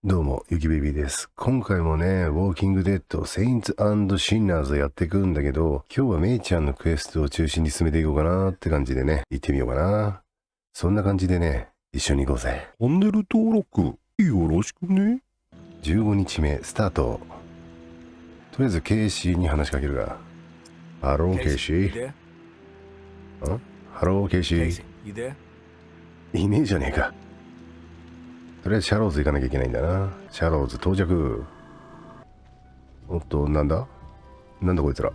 どうもゆきべビです。今回もね、ウォーキングデッド Saints&sinners やっていくんだけど、今日はメイちゃんのクエストを中心に進めていこうかなって感じでね、行ってみようかな。そんな感じでね、一緒に行こうぜ。チャンネル登録よろしくね。15日目スタート。とりあえずケーシーに話しかけるが。ハローケーシー。ハローケーシー。いねえじゃねえか。とりあえずシャロウズ行かなきゃいけないんだな。シャロウズ到着。おっと、なんだこいつら。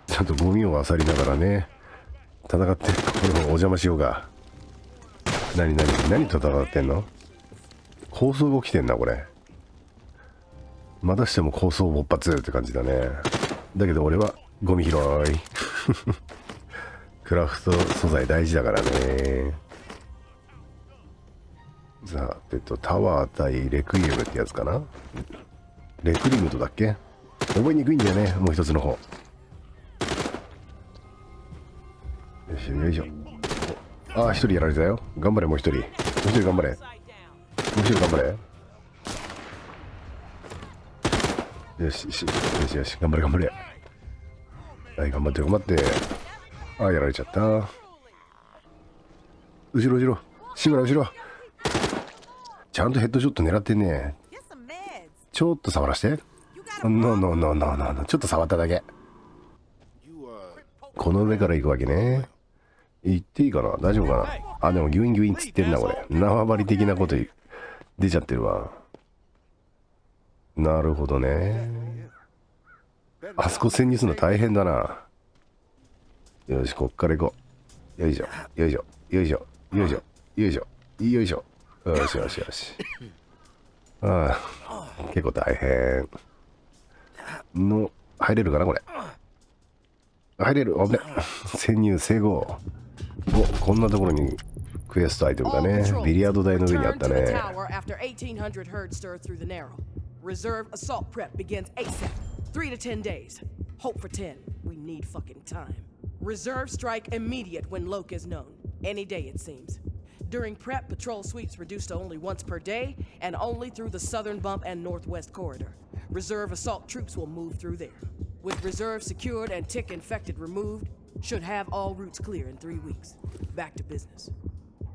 ちゃんとゴミを漁りながらね、戦って、これもお邪魔しようか。何戦ってんの？抗争が起きてんな、これ。またしても抗争勃発って感じだね。だけど俺はゴミ拾い。クラフト素材大事だからね。さあ、タワー対レクイエムってやつかな。レクリムトだっけ？覚えにくいんだよね、もう一つの方。よいしょよいしょ。ああ、一人やられたよ。頑張れ、もう一人。もう一人頑張れ。もう一人頑張れ。よし、頑張れ。はい、頑張って。ああ、やられちゃった。後ろ。志村後ろ。ちゃんとヘッドショット狙ってんね。ちょっと触らして。ノー。ちょっと触っただけ。この上から行くわけね。行っていいかな？大丈夫かな？あ、でもギュインつってんな、これ。縄張り的なこと出ちゃってるわ。なるほどね。あそこ潜入するの大変だな。よし、こっから行こう。よいしょ。よし。ああ、結構大変。入れるかな、これ。入れる。危ね。潜入成功。こんなところにクエストアイテムだね。ビリヤード台の上にあったね。Reserve assault prep begins ASAP. 3 to 10 days. Hope for 10. We need fucking time. Reserve strike immediate when Loke is known. Any day, it seems. During prep, patrol sweeps reduced to only once per day and only through the southern bump and northwest corridor. Reserve assault troops will move through there. With reserve secured and tick infected removed, should have all routes clear in 3 weeks. Back to business.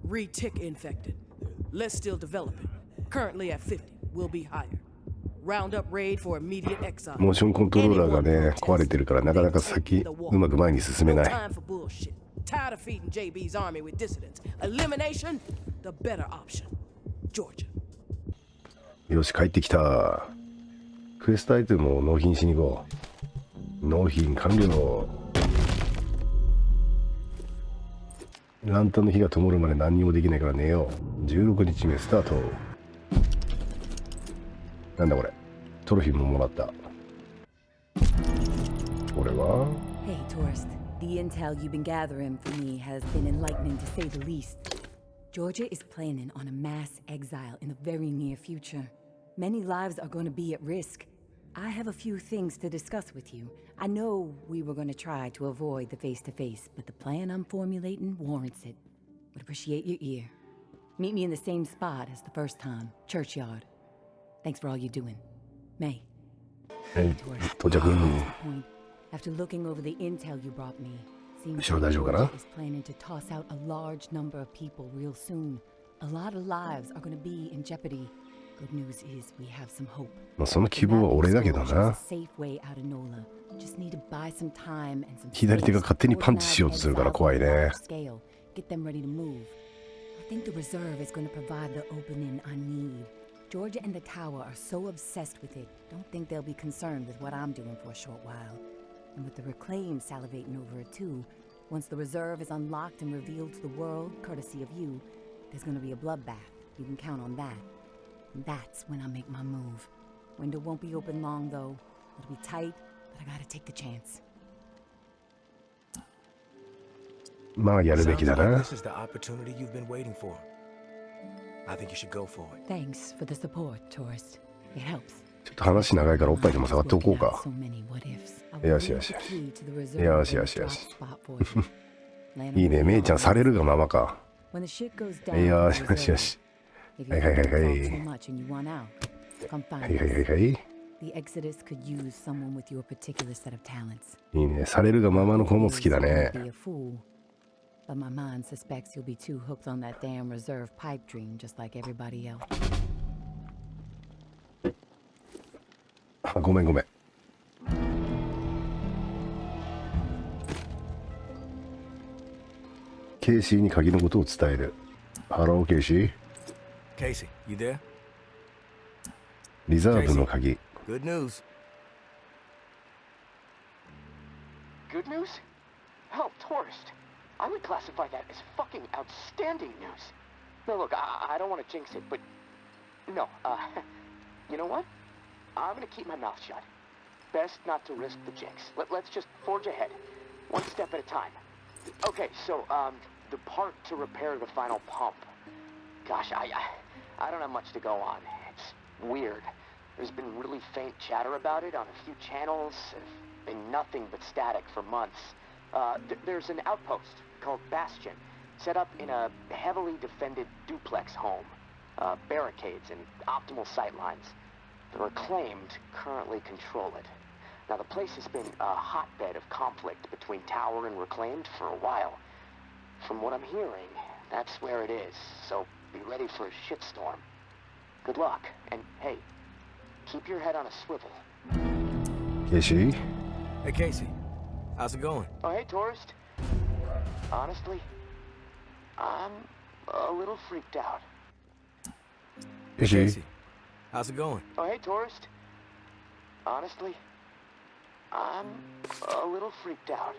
Re-tick infected. List still developing. Currently at 50. Will be higher. モーションコントローラーがね、壊れてるからなかなかうまく前に進めない。よし、帰ってきた。クエストアイテムを納品しに行こう。納品完了。ランタンの火が灯るまで何にもできないから寝よう。16日目スタート。なんだこれ。トロフィーももらった。これは Hey, tourist. The intel you've been gathering for me has been enlightening to say the least. Georgia is planning on a mass exile in the very near future. Many lives are going to be at risk. I have a few things to discuss with you. I know we were going to try to avoid the face-to-face, but the plan I'm formulating warrants it. Would appreciate your ear. Meet me in the same spot as the first time, Churchyard. Thanks for all you're doing. May. はい、到着。After looking over the intel you brought me, seems 後ろ大丈夫かな？ is planning to toss out a large number of people real soon. A lot of lives are going to be in jeopardy. Good news is we have some hope. まあその希望は俺だけどな。左手が勝手にパンチしようとするから怖いね。Get them ready to move. I think the reserve is going to provide the opening I need. Georgia and the tower are so obsessed with it, don't think they'll be concerned with what I'm doing for a short while. And with the Reclaim salivating over it too, once the reserve is unlocked and revealed to the world, courtesy of you, there's gonna be a bloodbath. You can count on that. And that's when I make my move. Window won't be open long though. It'll be tight, but I gotta take the chance. まあやるべきだな。I think you should go for it. Thanks for the support, tourist. It helps. ちょっと話長いからおっぱいでも触っておこうか。よし。いいね、めいちゃんされるがままか。よし。If you Hey, hey, hey, fall hey. too much and you want out, come は find いはいはい us. はい。 The Exodus could use someone with your particular set of talents. いいね。されるがままの子も好きだね。 Be a fool. But my mind suspects you'll be too hooked on that damn reserve pipe dream just like everybody else. あ、ごめんごめん。ケイシーに鍵のことを伝える。ハローケイシー。 Casey, you there? リザーブの鍵。 Good news. Good news? Hell, tourist. I would classify that as fucking outstanding news. No, look, I don't want to jinx it, but... No, you know what? I'm gonna keep my mouth shut. Best not to risk the jinx. Let's just forge ahead. One step at a time. Okay, so, the part to repair the final pump. Gosh, I don't have much to go on. It's weird. There's been really faint chatter about it on a few channels. Been nothing but static for months. There's an outpost called Bastion, set up in a heavily defended duplex home. Barricades and optimal sightlines. The Reclaimed currently control it. Now, the place has been a hotbed of conflict between Tower and Reclaimed for a while. From what I'm hearing, that's where it is, so be ready for a shitstorm. Good luck, and hey, keep your head on a swivel. ケイシー。 Hey, Casey. How's it going? Oh, hey, tourist. Honestly, I'm a little freaked out. ケイシー。 Casey. How's it going? Oh, hey, tourist. Honestly, I'm a little freaked out.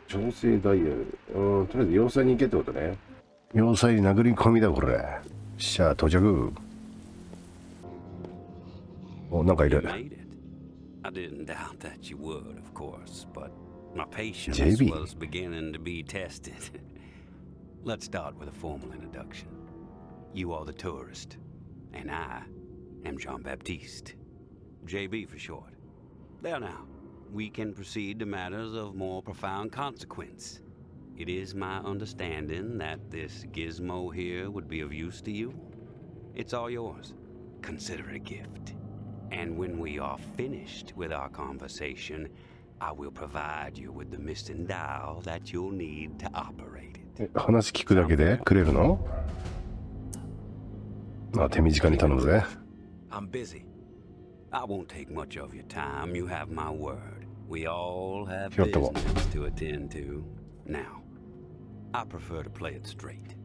調整ダイヤル。とりあえず要塞に行けってことね。要塞に殴り込みだこれ。しゃあ到着。お、なんかい You る。 made it. I didn't doubt that you would, of course, but my patience JB. was beginning to be tested. Let's start with a formal introduction. You are the tourist, and I am Jean-Baptiste. JB for short. There now, we can proceed to matters of more profound consequence. It is my understanding that this gizmo here would be of use to you. It's all yours. Consider it a gift. And when we are finished with our conversation, I will provide you with the missing dial that you'll need to operate it. 話聞くだけでくれるの？あ、手短に頼むぜ。 I'm busy. I won't take much of your time. You have my word. We all have Sure, come on. business to attend to. Now, I prefer to play it straight.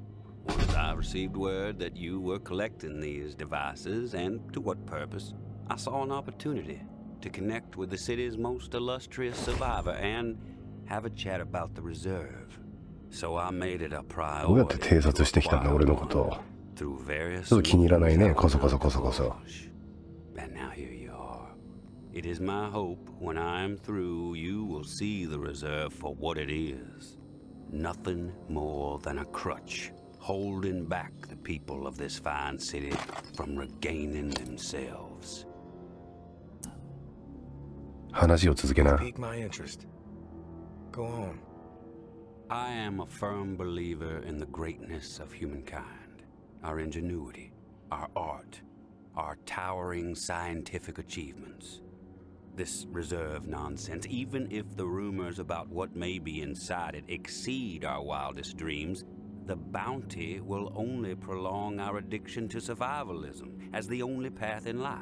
Once I received word that you were collecting these devices, and to what purpose, I saw an opportunity to connect with the city's most illustrious survivor and have a chat about the reserve. So I made it a どうやって priority 偵察してきたんだ俺のこと。 through various ちょっと気に入らないね。こそこそこそこそ。 And now here you are. It is my hope when I'm through, you will see the reserve for what it is. Nothing more than a crutch holding back the people of this fine city from regaining themselves. 話を続けな。 Pique my interest. Go on. I am a firm believer in the greatness of humankind, our ingenuity, our art, our towering scientific achievements. This reserve nonsense, even if the rumors about what may be inside it exceed our wildest dreams, the bounty will only prolong our addiction to survivalism as the only path in life.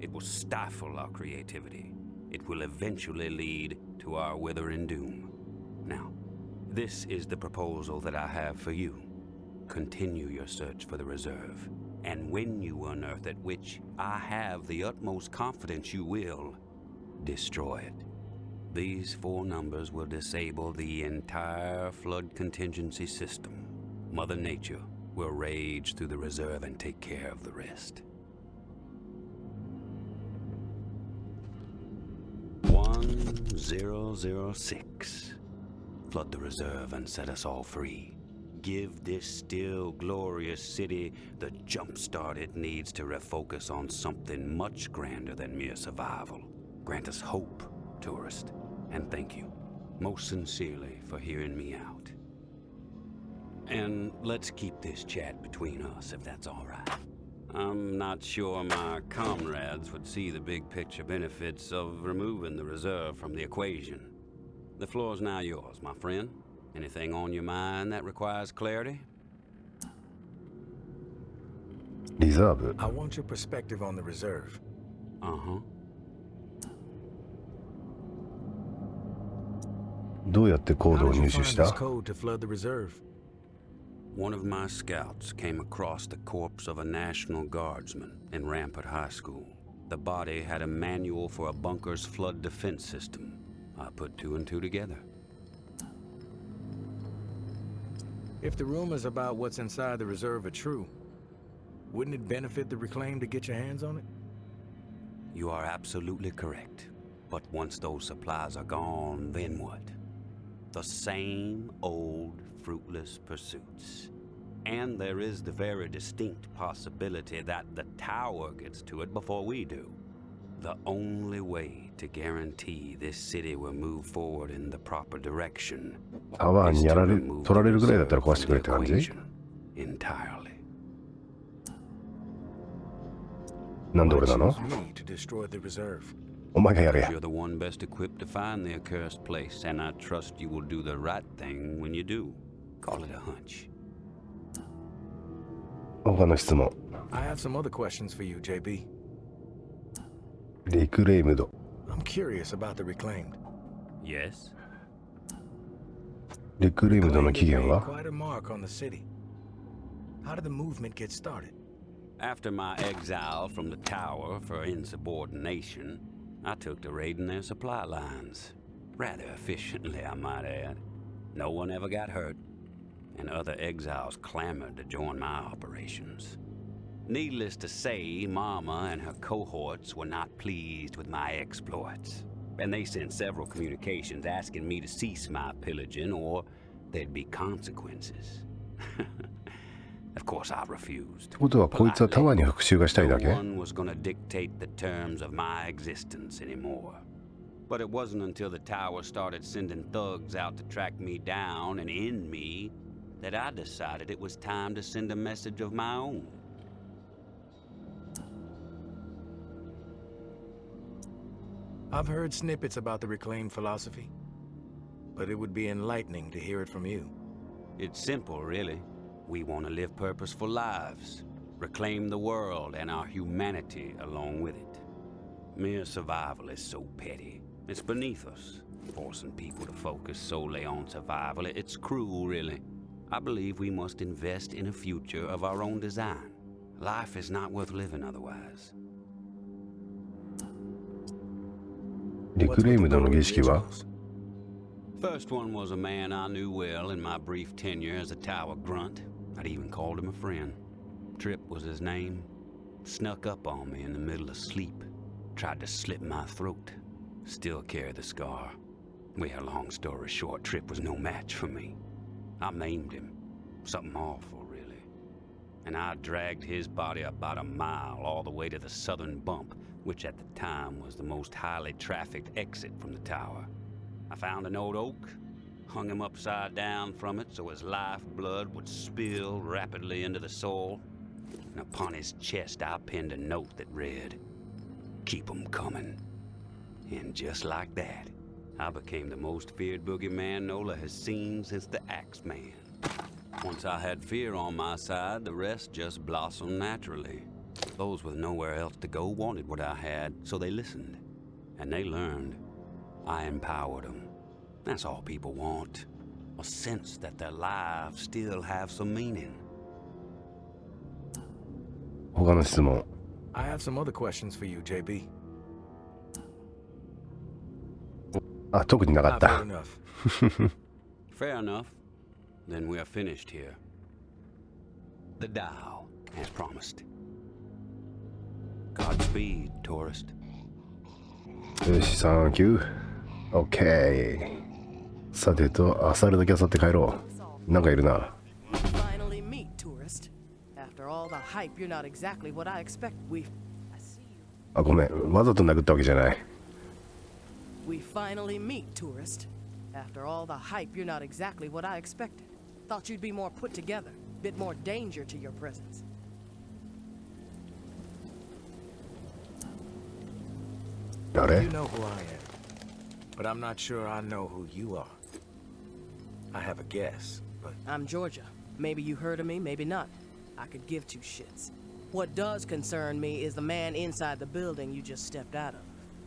It will stifle our creativity. It will eventually lead to our withering doom. Now, this is the proposal that I have for you. Continue your search for the reserve, and when you unearth it, which I have the utmost confidence you will, destroy it. These 4 numbers will disable the entire flood contingency system. Mother Nature will rage through the reserve and take care of the rest. 1006. Flood the reserve and set us all free. Give this still glorious city the jump start it needs to refocus on something much grander than mere survival. Grant us hope, tourist, and thank you most sincerely for hearing me out. And let's keep this chat between us, if that's all right. I'm not sure my comrades would see the big picture benefits of removing the reserve from the equation. The floor's now yours, my friend. Anything on your mind that requires clarity? リザーブ。 I want your perspective on the reserve. Uh-huh. どうやってコード How を did 入 you 手 find し this た？ code to flood the reserve? One of my scouts came across the corpse of a National Guardsman in Rampart High School. The body had a manual for a bunker's flood defense system. I put two and two together. If the rumors about what's inside the reserve are true, wouldn't it benefit the Reclaim to get your hands on it? You are absolutely correct. But once those supplies are gone, then what? The same old fruitless pursuits. And there is the very distinct possibility that the tower gets to it before we do. The only way to guarantee this city will move forward in the proper direction タワー is に to やられ remove 取られ the るぐらいだったら reserve 壊してくれ from って the 感じ？ equation entirely. なんで俺なの？ Choose me to destroy the reserve. お前がやれや。 You're the one best equipped to find the accursed place, and I trust you will do the right thing when you do. Call it a hunch. 他の質問。 I have some other questions for you, JB. リクレイムド。 I'm curious about the Reclaimed. Yes? リクレイムドの Reclaimed 起 have 源 made は？ quite a mark on the city. How did the movement get started? After my exile from the tower for insubordination, I took to raiding their supply lines. Rather efficiently, I might add. No one ever got hurt, and other exiles clamored to join my operations. Needless to say, Mama and her cohorts were not pleased with my exploits, and they sent several communications asking me to cease my pillaging or there'd be consequences. Of course, I refused. ってことはこいつはタワーに復讐がしたいだけ？ No one was going to dictate the terms of my existence anymore. But it wasn't until the tower started sending thugs out to track me down and end me that I decided it was time to send a message of my own. I've heard snippets about the Reclaimed philosophy, but it would be enlightening to hear it from you. It's simple, really. We want to live purposeful lives, reclaim the world and our humanity along with it. Mere survival is so petty. It's beneath us, forcing people to focus solely on survival. It's cruel, really. I believe we must invest in a future of our own design. Life is not worth living otherwise. リクレイムドの儀式は？ First one was a man I knew well in my brief tenure as a tower grunt. I'd even called him a friend. Trip was his name. Snuck up on me in the middle of sleep. Tried to slit my throat. Still carry the scar. Well, long story short, Trip was no match for me. I maimed him. Something awful, really. And I dragged his body about a mile all the way to the southern bump, which at the time was the most highly trafficked exit from the tower. I found an old oak, hung him upside down from it so his lifeblood would spill rapidly into the soil, and upon his chest I pinned a note that read, "Keep 'em coming." And just like that, I became the most feared boogeyman Nola has seen since the Axeman. Once I had fear on my side, the rest just blossomed naturally. Those with nowhere else to go wanted what I had, so they listened. And they learned. I empowered them. That's all people want. A sense that their lives still have some meaning. 他の質問。 I have some other questions for you, JB. あ、特になかっ I've た heard。enough. Fair enough. Then we are finished here. The Tao, as promised. Godspeed, tourist. よし、サンキュー。オッケー。さてと、アサルだけ漁って帰ろう。なんかいるな。 Finally meet, tourist. After all the hype, you're not exactly what I expect. I see you. あ、ごめん。わざと殴ったわけじゃない。 We finally meet, tourist. After all the hype, you're not exactly what I expected. Thought you'd be more put together, bit more danger to your presence. あれ You know who I am, but I'm not sure I know who you are. I have a guess, but I'm Georgia. Maybe you heard of me, maybe not. I could give two shits. What does concern me is the man inside the building you just stepped out of.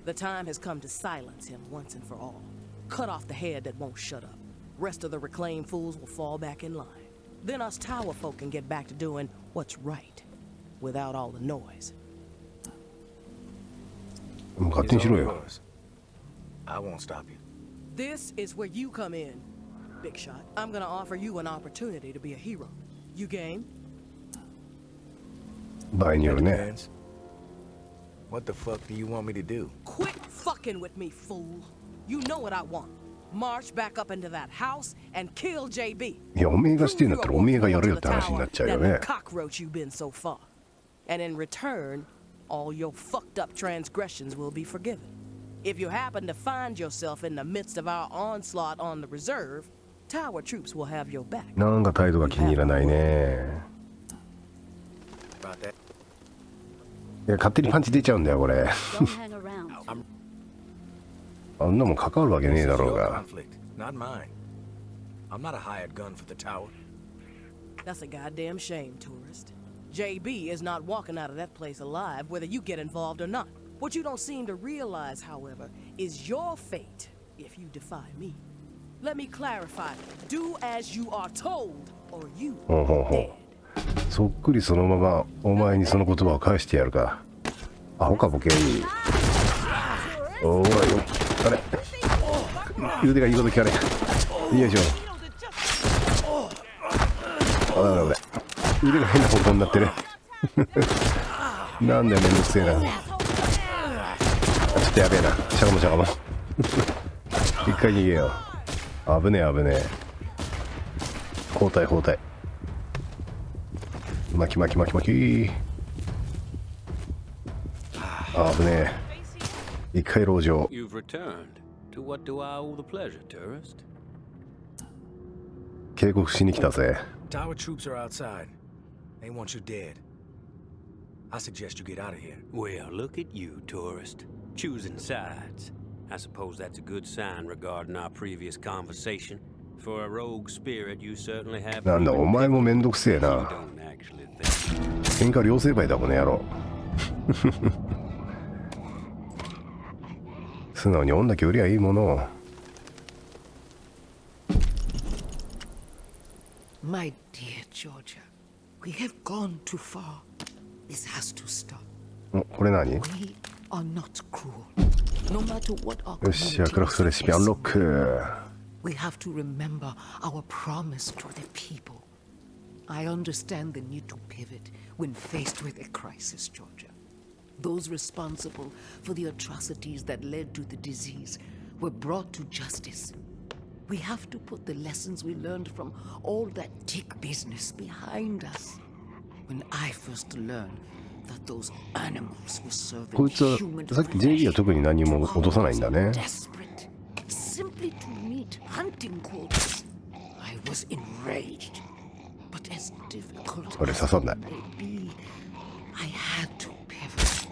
The time has come to silence him once and for all. Cut off the head that won't shut up. Rest of the reclaimed fools will fall back in line. Then us tower folk can get back to doing what's right, without all the noise. もう勝 it's 手にしろ all よ。 yours. I won't stop you. This is where you come in, Big Shot. I'm gonna offer you an opportunity to be a hero. You game? 場合によ That るね。 depends. What the fuck do you want me to do? Quit fucking with me, fool. You know what I want. March back up into that house and kill JB. いや、おめえがしてんだったらおめえがやるよって話になっちゃうよね。 Cockroach you've been so far. And in return, all your fucked up transgressions will be forgiven. If you happen to find yourself in the midst of our onslaught on the reserve, tower troops will have your back. なんか態度が気に入らないね。 About that? いや、勝手にパンチ出ちゃうんだよ、これ。 Don't hang around. あんなもん関わるわけねえ This だ is ろう your が。 conflict, not mine. I'm not a hired gun for the tower. That's a goddamn shame, tourist. JB is not walking out of that place alive, whether you get involved or not. What you don't seem to realize, however, is your fate if you defy me. Let me clarify. Do as you are told, or you ほうほうほ dead. う。そっくりそのままお前にその言葉を返してやるか。アホかボケ。おいよ。あれ。腕がいいこと聞かれ。よいしょ。あららら。腕が変な方向になってる。なんだよ、めんどくせえな。ちょっとやべえな。しゃがもしゃがも。一回逃げよう。危ねえ危ねえ。交代交代。巻き巻き巻き巻き。あ危ねえ。一回籠城。 You've returned. To what do I owe the pleasure, tourist? 警告しに来たぜ。 Tower troops are outside. They want you dead. I suggest you get out of here. Well, look at you, tourist. Choosing sides. I suppose that's a good sign regarding our previous conversation. For a rogue spirit, you certainly have... なんだお前もめんどくせえ You な。 don't actually think. 喧嘩両成敗だこの野郎。素直に恩だけ売りゃいいものを。 My dear Georgia, we have gone too far. This has to stop. おこれ何？ We are not cruel. No matter what our よし、クラフト community レシピアンロック。 we have to remember our promise to the people. I understand the need to pivot when faced with a crisis, Georgia. Those responsible for the atrocities that led to the disease were brought to justice. We have to put the lessons we learned from all that tick business behind us. When I first learned that those animals were こ serving いつは human さっき JB は特に何も落とさないんだね。 desperate, simply to meet hunting quotas. I was enraged, but as difficult これ as 刺さんない。 it may be, I had to pivot.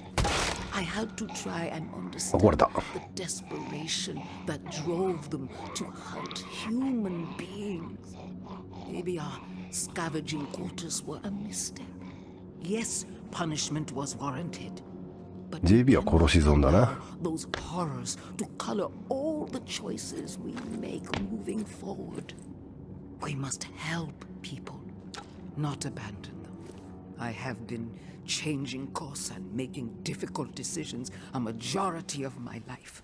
I had to try and あ、壊れ understand た。 the desperation that drove them to hunt human beings. Maybe our scavenging quarters were a mistake. Yes, punishment was warranted. But JB は殺し損だな。 those horrors to color all the choices we make moving forward. We must help people, not abandon them. I have been changing course and making difficult decisions a majority of my life.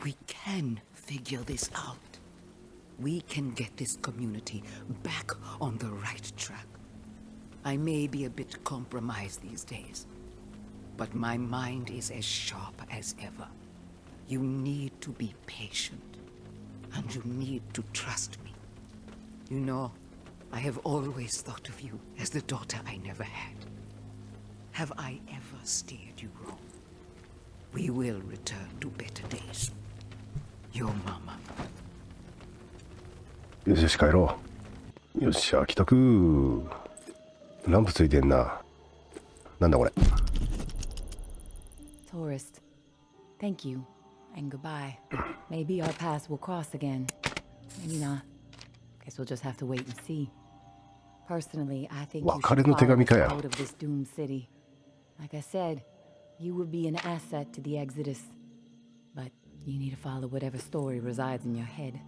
We can figure this out. We can get this community back on the right track. I may be a bit compromised these days, but my mind is as sharp as ever. You need to be patient, and you need to trust me. You know, I have always thought of you as the daughter I never had. Have I ever steered you wrong? We will return to better days. Your mama. よしよし帰ろよっしゃ、帰宅。ランプついてんな。なんだこれ。Tourist, thank you, and goodbye. Maybe our paths will cross again. Maybe not. Guess we'll just have to wait and see. Personally, I think you should 別れの手紙か follow や。 us out of this doomed city. Like I said, you would be an asset to the Exodus. But you need to follow whatever story resides in your head.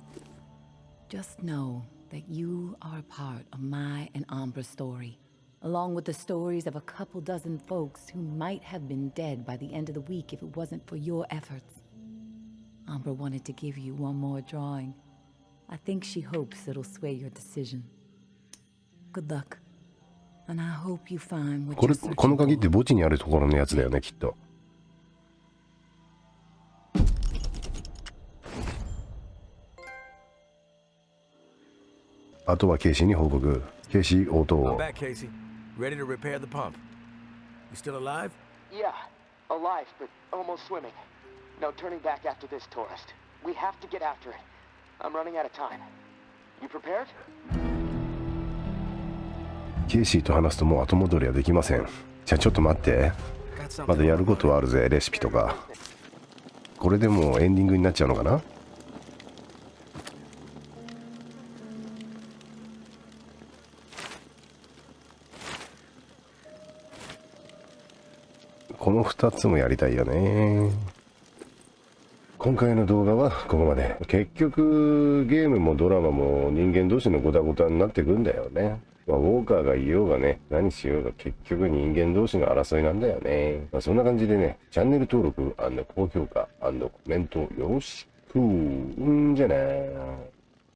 Just know that you are a part of my and Ambra's story, along with the stories of a couple dozen folks who might have been dead by the end of the week if it wasn't for your efforts. Ambra wanted to give you one more drawing. I think she hopes it'll sway your decision. Good luck. And I hope you find what こ you're れ、 searching この鍵って for. 墓地にあるところのやつだよね、きっと。あとはケイシーに報告。ケイシー応 I'm 答。 back, Casey. Ready to repair the pump. You still alive? Yeah, alive, but almost swimming. No turning back after this, tourist. We have to get after it. I'm running out of time. You prepared? ケイシーと話すともう後戻りはできません。じゃあちょっと待って。 Got ま something だや on る my ことはあるぜ、レシピとか。これでもうエンディングになっちゃうのかな。この2つもやりたいよね。今回の動画はここまで。結局ゲームもドラマも人間同士のゴタゴタになってくんだよね。ウォーカーがいようがね、何しようが結局人間同士の争いなんだよね。そんな感じでね、チャンネル登録&高評価&コメントよろしくんじゃなー。